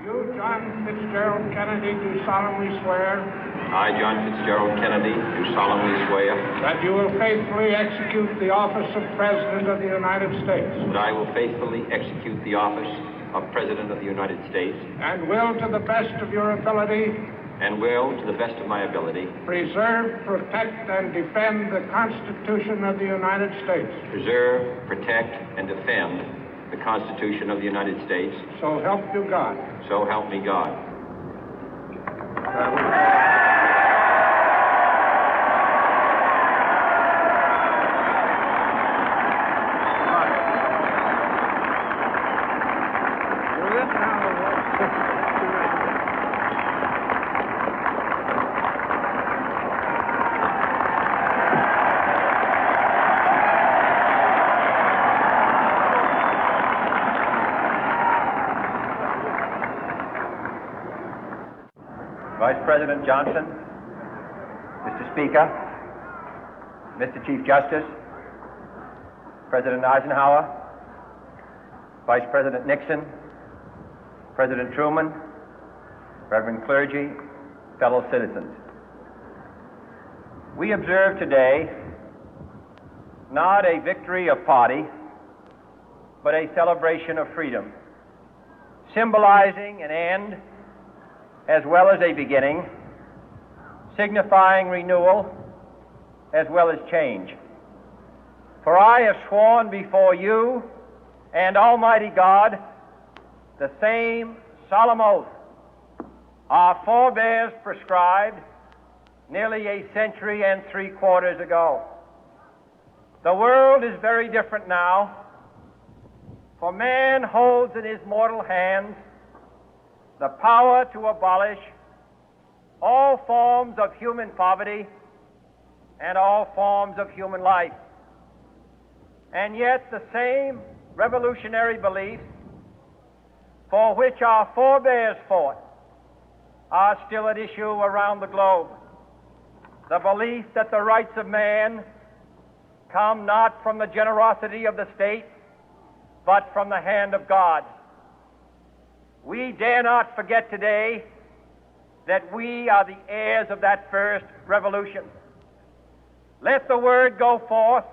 You, John Fitzgerald Kennedy, do solemnly swear. I, John Fitzgerald Kennedy, do solemnly swear. That you will faithfully execute the office of President of the United States. That I will faithfully execute the office of President of the United States. And will, to the best of your ability. And will, to the best of my ability. Preserve, protect, and defend the Constitution of the United States. Preserve, protect, and defend the Constitution of the United States. So help you God. So help me God. Vice President Johnson, Mr. Speaker, Mr. Chief Justice, President Eisenhower, Vice President Nixon, President Truman, Reverend clergy, fellow citizens. We observe today not a victory of party, but a celebration of freedom, symbolizing an end as well as a beginning, signifying renewal as well as change. For I have sworn before you and Almighty God the same solemn oath our forebears prescribed nearly a century and 3/4 ago. The world is very different now, for man holds in his mortal hands the power to abolish all forms of human poverty and all forms of human life. And yet the same revolutionary beliefs for which our forebears fought are still at issue around the globe. The belief that the rights of man come not from the generosity of the state, but from the hand of God. We dare not forget today that we are the heirs of that first revolution. Let the word go forth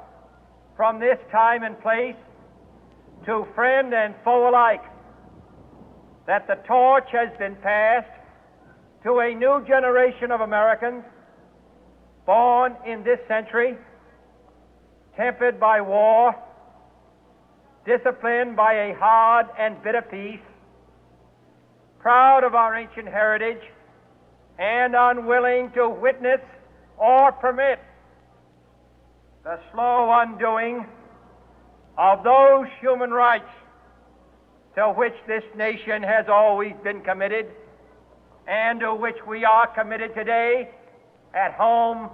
from this time and place to friend and foe alike that the torch has been passed to a new generation of Americans born in this century, tempered by war, disciplined by a hard and bitter peace, proud of our ancient heritage, and unwilling to witness or permit the slow undoing of those human rights to which this nation has always been committed and to which we are committed today at home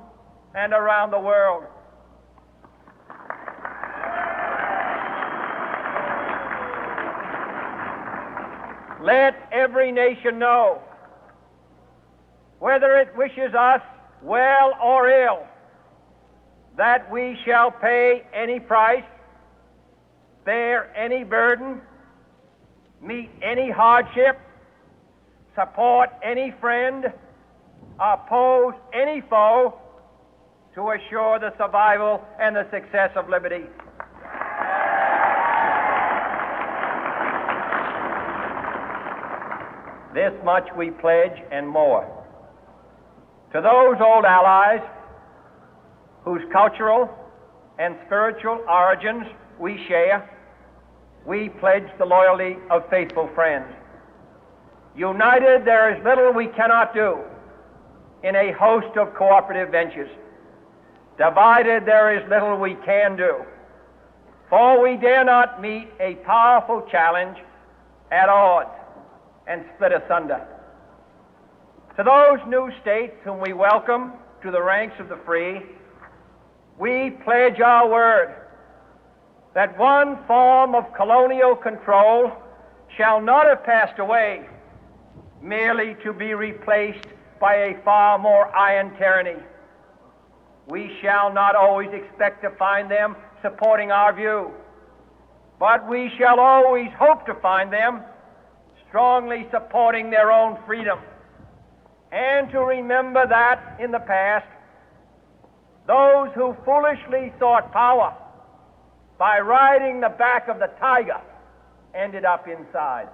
and around the world. Let every nation know, whether it wishes us well or ill, that we shall pay any price, bear any burden, meet any hardship, support any friend, oppose any foe to assure the survival and the success of liberty. This much we pledge and more. To those old allies whose cultural and spiritual origins we share, we pledge the loyalty of faithful friends. United, there is little we cannot do in a host of cooperative ventures. Divided, there is little we can do, for we dare not meet a powerful challenge at odds and split asunder. To those new states whom we welcome to the ranks of the free, we pledge our word that one form of colonial control shall not have passed away, merely to be replaced by a far more iron tyranny. We shall not always expect to find them supporting our view, but we shall always hope to find them strongly supporting their own freedom, and to remember that in the past, those who foolishly sought power by riding the back of the tiger ended up inside.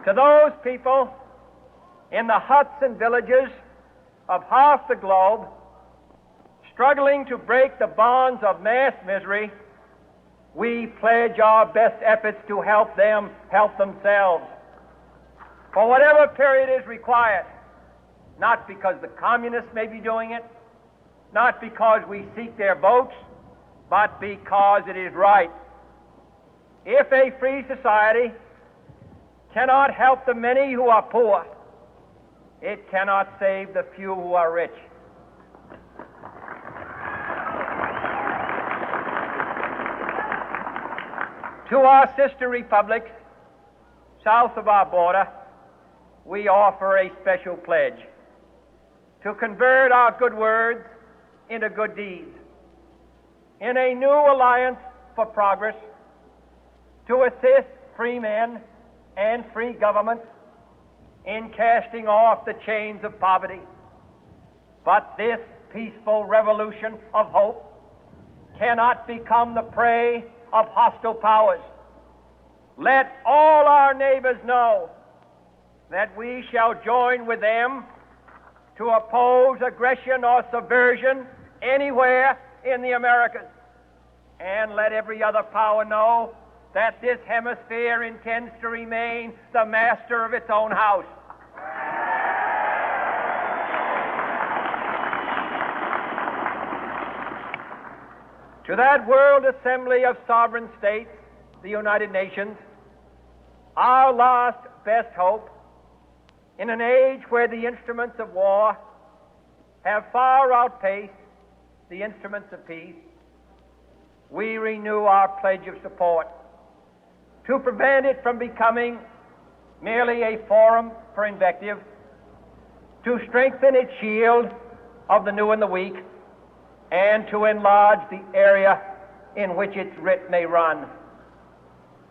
To those people in the huts and villages of half the globe struggling to break the bonds of mass misery, we pledge our best efforts to help them help themselves for whatever period is required, not because the communists may be doing it, not because we seek their votes, but because it is right. If a free society cannot help the many who are poor, it cannot save the few who are rich. To our sister republics south of our border, we offer a special pledge to convert our good words into good deeds, in a new alliance for progress, to assist free men and free governments in casting off the chains of poverty. But this peaceful revolution of hope cannot become the prey of hostile powers. Let all our neighbors know that we shall join with them to oppose aggression or subversion anywhere in the Americas. And let every other power know that this hemisphere intends to remain the master of its own house. To that World Assembly of Sovereign States, the United Nations, our last best hope, in an age where the instruments of war have far outpaced the instruments of peace, we renew our pledge of support to prevent it from becoming merely a forum for invective, to strengthen its shield of the new and the weak, and to enlarge the area in which its writ may run.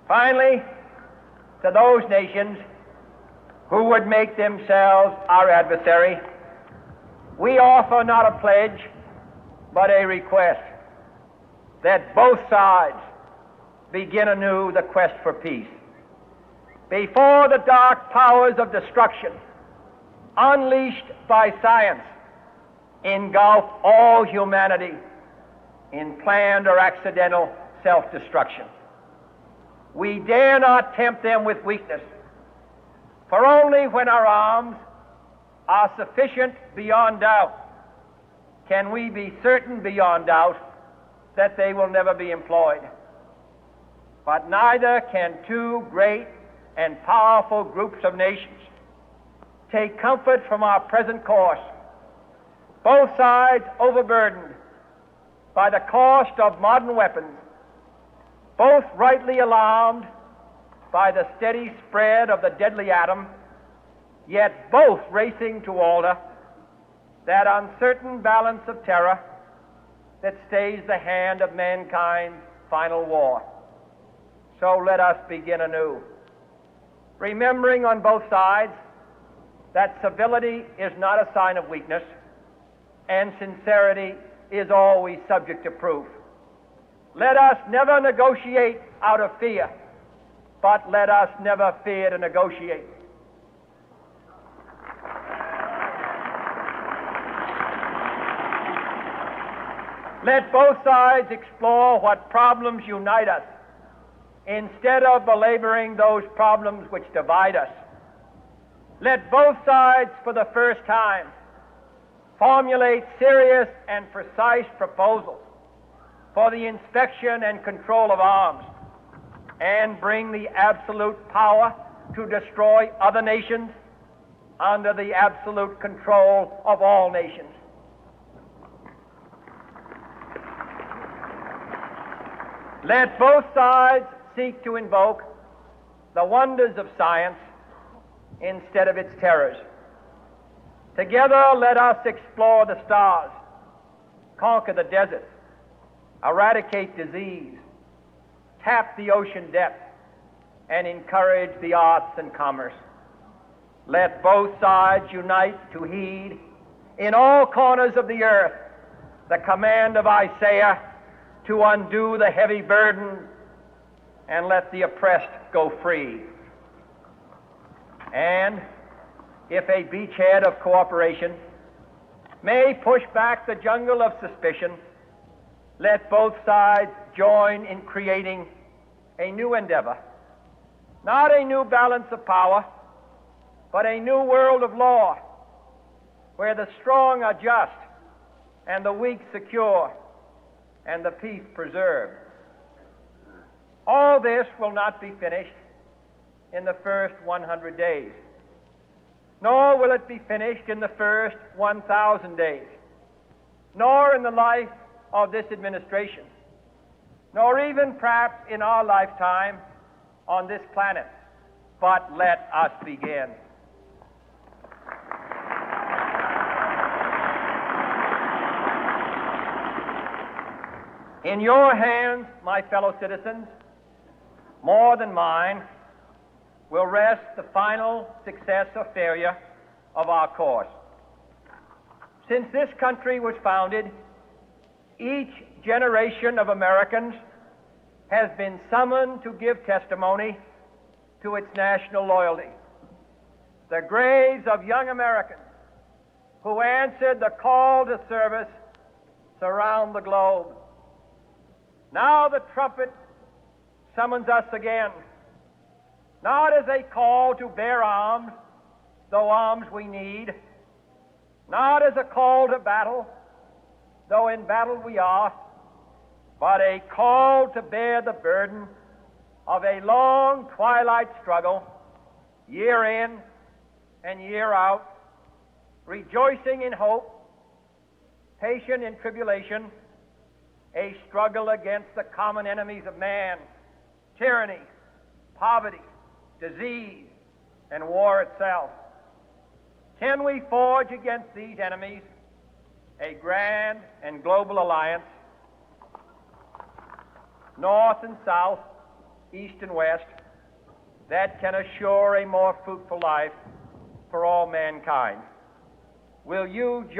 Finally, to those nations who would make themselves our adversary, we offer not a pledge, but a request that both sides begin anew the quest for peace. Before the dark powers of destruction, unleashed by science, engulf all humanity in planned or accidental self-destruction, we dare not tempt them with weakness, for only when our arms are sufficient beyond doubt can we be certain beyond doubt that they will never be employed. But neither can two great and powerful groups of nations take comfort from our present course, both sides overburdened by the cost of modern weapons, both rightly alarmed by the steady spread of the deadly atom, yet both racing to alter that uncertain balance of terror that stays the hand of mankind's final war. So let us begin anew, remembering on both sides that civility is not a sign of weakness, and sincerity is always subject to proof. Let us never negotiate out of fear, but let us never fear to negotiate. Let both sides explore what problems unite us, instead of belaboring those problems which divide us. Let both sides, for the first time, formulate serious and precise proposals for the inspection and control of arms, and bring the absolute power to destroy other nations under the absolute control of all nations. Let both sides seek to invoke the wonders of science instead of its terrors. Together, let us explore the stars, conquer the deserts, eradicate disease, tap the ocean depth, and encourage the arts and commerce. Let both sides unite to heed in all corners of the earth the command of Isaiah to undo the heavy burden and let the oppressed go free. And if a beachhead of cooperation may push back the jungle of suspicion, let both sides join in creating a new endeavor, not a new balance of power, but a new world of law, where the strong are just and the weak secure and the peace preserved. All this will not be finished in the first 100 days, nor will it be finished in the first 1,000 days, nor in the life of this administration, nor even perhaps in our lifetime on this planet. But let us begin. In your hands, my fellow citizens, more than mine, will rest the final success or failure of our course. Since this country was founded, each generation of Americans has been summoned to give testimony to its national loyalty. The graves of young Americans who answered the call to service surround the globe. Now the trumpet summons us again, not as a call to bear arms, though arms we need, not as a call to battle, though in battle we are, but a call to bear the burden of a long twilight struggle, year in and year out, rejoicing in hope, patient in tribulation, a struggle against the common enemies of man, tyranny, poverty, disease, and war itself. Can we forge against these enemies a grand and global alliance, north and south, east and west, that can assure a more fruitful life for all mankind? Will you join